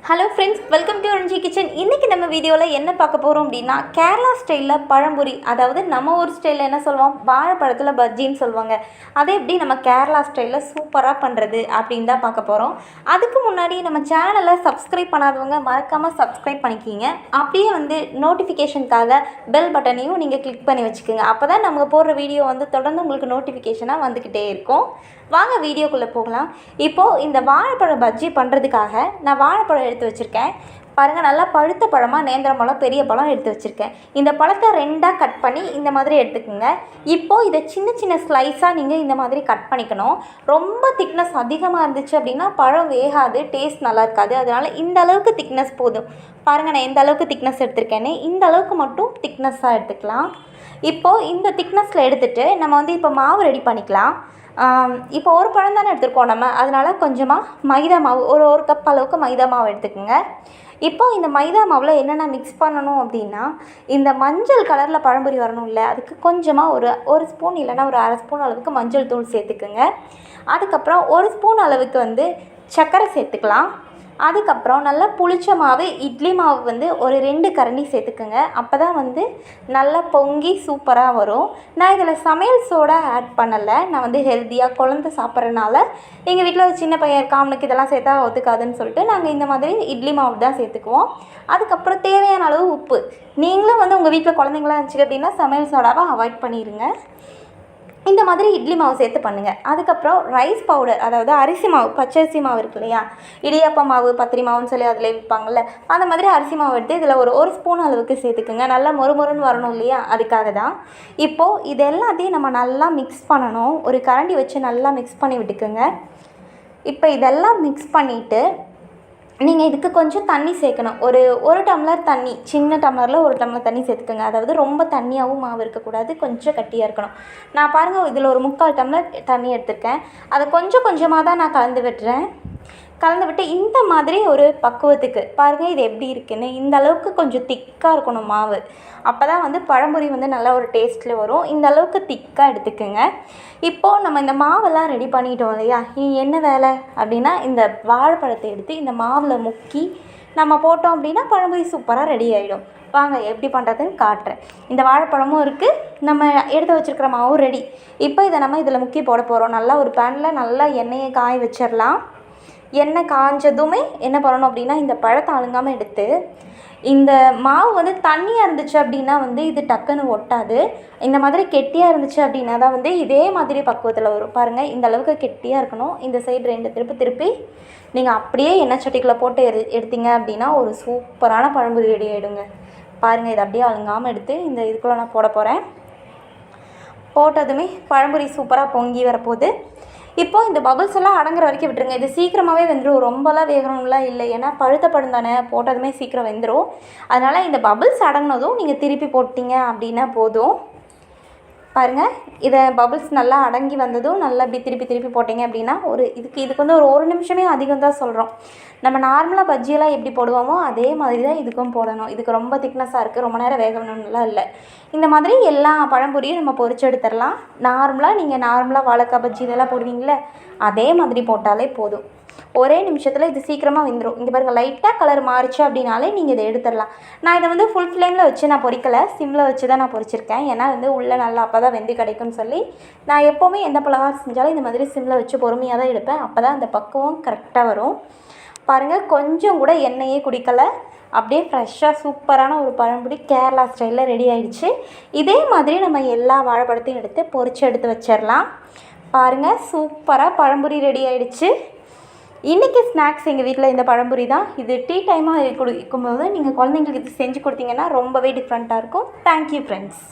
Hello friends, welcome to Ranji kitchen. இன்றைக்கி நம்ம வீடியோவில் என்ன பார்க்க போகிறோம் அப்படின்னா, கேரளா ஸ்டைலில் பழம்புரி, அதாவது நம்ம ஊர் ஸ்டைலில் என்ன சொல்லுவோம், வாழைப்பழத்தில் பஜ்ஜின்னு சொல்லுவாங்க. அதை எப்படி நம்ம கேரளா ஸ்டைலில் சூப்பராக பண்ணுறது அப்படின்னு தான் பார்க்க போகிறோம். அதுக்கு முன்னாடி நம்ம சேனலை சப்ஸ்கிரைப் பண்ணாதவங்க மறக்காமல் சப்ஸ்கிரைப் பண்ணிக்கிங்க. அப்படியே நோட்டிஃபிகேஷனுக்காக பெல் பட்டனையும் நீங்கள் கிளிக் பண்ணி வச்சுக்கோங்க. அப்போ தான் நம்ம போடுற வீடியோ தொடர்ந்து உங்களுக்கு நோட்டிஃபிகேஷனாக வந்துக்கிட்டே இருக்கும். வாங்க வீடியோக்குள்ளே போகலாம். இப்போது இந்த வாழைப்பழம் பஜ்ஜி பண்ணுறதுக்காக நான் வாழைப்பழம் எடுத்து வச்சுருக்கேன். பாருங்கள், நல்லா பழுத்த பழமாக நேந்திரம் பழம், பெரிய பழம் எடுத்து வச்சுருக்கேன். இந்த பழத்தை ரெண்டாக கட் பண்ணி இந்த மாதிரி எடுத்துக்கோங்க. இப்போது இதை சின்ன சின்ன ஸ்லைஸாக நீங்கள் இந்த மாதிரி கட் பண்ணிக்கணும். ரொம்ப திக்னஸ் அதிகமாக இருந்துச்சு அப்படின்னா பழம் வேகாது, டேஸ்ட் நல்லா இருக்காது. அதனால் இந்த அளவுக்கு திக்னஸ் போதும். பாருங்கள், நான் எந்த அளவுக்கு திக்னஸ் எடுத்திருக்கேன்னு, இந்த அளவுக்கு மட்டும் திக்னஸ்ஸாக எடுத்துக்கலாம். இப்போது இந்த திக்னஸில் எடுத்துகிட்டு நம்ம இப்போ மாவு ரெடி பண்ணிக்கலாம். இப்போ ஒரு பழம் தானே எடுத்துருக்கோம் நம்ம, அதனால் கொஞ்சமாக மைதா மாவு, ஒரு கப் அளவுக்கு மைதா மாவு எடுத்துக்கோங்க. இப்போது இந்த மைதா மாவில் என்னென்ன மிக்ஸ் பண்ணணும் அப்படின்னா, இந்த மஞ்சள் கலரில் பழம்பொரி வரணும் இல்லை, அதுக்கு கொஞ்சமாக ஒரு ஸ்பூன் இல்லைன்னா ஒரு அரை ஸ்பூன் அளவுக்கு மஞ்சள் தூள் சேர்த்துக்குங்க. அதுக்கப்புறம் ஒரு ஸ்பூன் அளவுக்கு சர்க்கரை சேர்த்துக்கலாம். அதுக்கப்புறம் நல்லா புளிச்ச மாவு, இட்லி மாவு ஒரு 2 கரண்டி சேர்த்துக்குங்க. அப்போ தான் நல்லா பொங்கி சூப்பராக வரும். நான் இதில் சமையல் சோடா ஆட் பண்ணலை. நான் ஹெல்த்தியாக குழந்தை சாப்பிட்றதுனால, எங்கள் வீட்டில் ஒரு சின்ன பையன் இருக்கா, அவனுக்கு இதெல்லாம் சேர்த்தா ஒத்துக்காதுன்னு சொல்லிட்டு நாங்கள் இந்த மாதிரி இட்லி மாவு தான் சேர்த்துக்குவோம். அதுக்கப்புறம் தேவையான அளவு உப்பு. நீங்களும் உங்கள் வீட்டில் குழந்தைங்களாம் இருந்துச்சு அப்படின்னா சமையல் சோடாவை அவாய்ட் பண்ணிடுங்க. இந்த மாதிரி இட்லி மாவு சேர்த்து பண்ணுங்கள். அதுக்கப்புறம் ரைஸ் பவுடர், அதாவது அரிசி மாவு, பச்சரிசி மாவு இருக்கு இல்லையா, இடியாப்ப மாவு, பத்திரி மாவுன்னு சொல்லி அதில் விற்பாங்கள்ல, அந்த மாதிரி அரிசி மாவு எடுத்து இதில் ஒரு ஸ்பூன் அளவுக்கு சேர்த்துக்குங்க. நல்லா மொறுமொறுன்னு வரணும் இல்லையா, அதுக்காக தான். இப்போது இது எல்லாத்தையும் நம்ம நல்லா மிக்ஸ் பண்ணணும். ஒரு கரண்டி வச்சு நல்லா மிக்ஸ் பண்ணி விட்டுக்குங்க. இப்போ இதெல்லாம் மிக்ஸ் பண்ணிவிட்டு நீங்கள் இதுக்கு கொஞ்சம் தண்ணி சேர்க்கணும். ஒரு டம்ளர் தண்ணி, சின்ன டம்ளரில் 1 டம்ளர் தண்ணி சேர்த்துக்கோங்க. அதாவது ரொம்ப தண்ணியாகவும் மாவு இருக்கக்கூடாது, கொஞ்சம் கட்டியாக இருக்கணும். நான் பாருங்கள், இதில் 3/4 டம்ளர் தண்ணி எடுத்திருக்கேன். அதை கொஞ்சம் கொஞ்சமாக தான் நான் கலந்து விட்டு இந்த மாதிரி ஒரு பக்குவத்துக்கு பாருங்கள், இது எப்படி இருக்குன்னு. இந்த அளவுக்கு கொஞ்சம் திக்காக இருக்கணும் மாவு. அப்போ தான் பழம்பொரி நல்ல ஒரு டேஸ்ட்டில் வரும். இந்த அளவுக்கு திக்காக எடுத்துக்கோங்க. இப்போது நம்ம இந்த மாவெல்லாம் ரெடி பண்ணிட்டோம் இல்லையா, இனி என்ன வேலை அப்படின்னா, இந்த வாழைப்பழத்தை எடுத்து இந்த மாவில் முக்கி நம்ம போட்டோம் அப்படின்னா பழம்பொரி சூப்பராக ரெடி ஆகிடும். வாங்க எப்படி பண்ணுறதுன்னு காட்டுறேன். இந்த வாழைப்பழமும் இருக்குது, நம்ம எடுத்து வச்சுருக்கிற மாவும் ரெடி. இப்போ இதை நம்ம இதில் முக்கி போட போகிறோம். நல்லா ஒரு பேனில் நல்லா எண்ணெயை காய வச்சிடலாம். எண்ணெய் காஞ்சதுமே என்ன பண்ணணும் அப்படின்னா, இந்த பழத்தை அழுங்காமல் எடுத்து, இந்த மாவு தண்ணியாக இருந்துச்சு அப்படின்னா இது டக்குன்னு ஒட்டாது. இந்த மாதிரி கெட்டியாக இருந்துச்சு அப்படின்னா தான் இதே மாதிரி பக்குவத்தில் வரும். பாருங்கள், இந்த அளவுக்கு கெட்டியாக இருக்கணும். இந்த சைடு 2 திருப்பி நீங்கள் அப்படியே எண்ணெய் சட்டிக்குள்ளே போட்டு எடுத்தீங்க அப்படின்னா ஒரு சூப்பரான பழம்பொரி ரெடி ஆகிடுங்க. பாருங்கள், இதை அப்படியே அழுங்காமல் எடுத்து இந்த இதுக்குள்ளே நான் போட போகிறேன். போட்டதுமே பழம்பொரி சூப்பராக பொங்கி வரப்போகுது. இப்போது இந்த பபுள்ஸ் எல்லாம் அடங்குற வரைக்கும் விட்டுருங்க. இது சீக்கிரமாகவே வெந்துடும், ரொம்பலாம் வேகணும்லாம் இல்லை. ஏன்னா பழுத்த பழம் தானே, போட்டதுமே சீக்கிரம் வெந்துடும். அதனால் இந்த பபுள்ஸ் அடங்கினதும் நீங்கள் திருப்பி போட்டிங்க அப்படின்னா போதும். பாருங்கள், இதை பபுள்ஸ் நல்லா அடங்கி வந்ததும் நல்லா இப்படி திருப்பி போட்டிங்க அப்படின்னா இதுக்கு ஒரு நிமிஷமே அதிகம் தான் சொல்கிறோம். நம்ம நார்மலாக பஜ்ஜியெல்லாம் எப்படி போடுவோமோ அதே மாதிரி தான் இதுக்கும் போடணும். இதுக்கு ரொம்ப திக்னஸாக இருக்குது, ரொம்ப நேரம் வேகணும்லாம் இல்லை. இந்த மாதிரி எல்லா பழம்பொரியும் நம்ம பொரிச்சு எடுத்துடலாம். நார்மலாக வாழைக்காய் பஜ்ஜி இதெல்லாம் போடுவீங்களே, அதே மாதிரி போட்டாலே போதும். ஒரே நிமிஷத்தில் இது சீக்கிரமாக வெந்துடும். இங்கே பாருங்கள், லைட்டாக கலர் மாறிச்சு அப்படின்னாலே நீங்கள் இதை எடுத்துடலாம். நான் இதை ஃபுல் ஃப்ளேமில் வச்சு நான் பொரிக்கலை, சிம்மில் வச்சு தான் நான் பொரிச்சிருக்கேன். ஏன்னா உள்ளே நல்லா அப்போ தான் வெந்து கிடைக்கும்னு சொல்லி நான் எப்போவுமே எந்த பலகாரம் செஞ்சாலும் இந்த மாதிரி சிம்மில் வச்சு பொறுமையாக தான் எடுப்பேன். அப்போ தான் அந்த பக்குவம் கரெக்டாக வரும். பாருங்கள், கொஞ்சம் கூட எண்ணெயே குடிக்கலை, அப்படியே ஃப்ரெஷ்ஷாக சூப்பரான ஒரு பழம்பொரி கேரளா ஸ்டைலில் ரெடி ஆகிடுச்சு. இதே மாதிரி நம்ம எல்லா வாழைப்பழத்தையும் எடுத்து பொரிச்சு எடுத்து வச்சிடலாம். பாருங்கள், சூப்பராக பழம்பொரி ரெடி ஆகிடுச்சு. இன்றைக்கி ஸ்நாக்ஸ் எங்கள் வீட்டில் இந்த பழம்பொரி தான். இது டீ டைமாக இருக்கும்போது நீங்கள் குழந்தைங்களுக்கு இது செஞ்சு கொடுத்தீங்கன்னா ரொம்பவே டிஃப்ரெண்ட்டாக இருக்கும். Thank you friends.